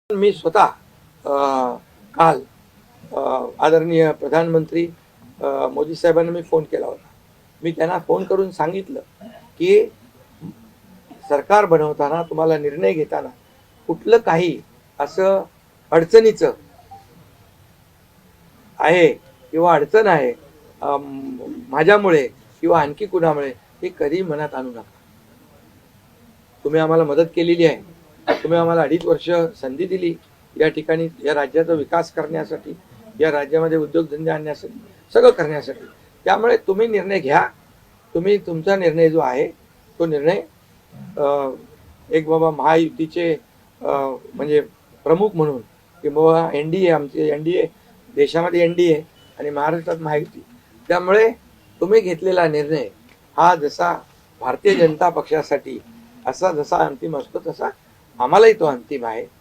मी स्वतः काल आदरणीय प्रधानमंत्री मोदी साहेबांना मी फोन केला होता. मी त्यांना फोन करून सांगितलं की सरकार बनवताना तुम्हाला निर्णय घेताना कुठलं काही असं अडचणीचं आहे किंवा अडचण आहे माझ्यामुळे किंवा आणखी कुणामुळे हे कधी मनात आणू नका. तुम्ही आम्हाला मदत केलेली आहे. तुम्ही आम्हाला 2.5 वर्ष संधी दिली या ठिकाणी या राज्याचा विकास करण्यासाठी, या राज्यामध्ये उद्योगधंदे आणण्यासाठी, सगळं करण्यासाठी. त्यामुळे तुम्ही निर्णय घ्या. तुम्ही तुमचा निर्णय जो आहे तो निर्णय एक बाबा महायुतीचे म्हणजे प्रमुख म्हणून किंवा NDA, आमचे NDA देशामध्ये NDA आणि महाराष्ट्रात महायुती. त्यामुळे तुम्ही घेतलेला निर्णय हा जसा भारतीय जनता पक्षासाठी असा जसा अंतिम असतो तसा आम्हालाही तो अंतिम आहे.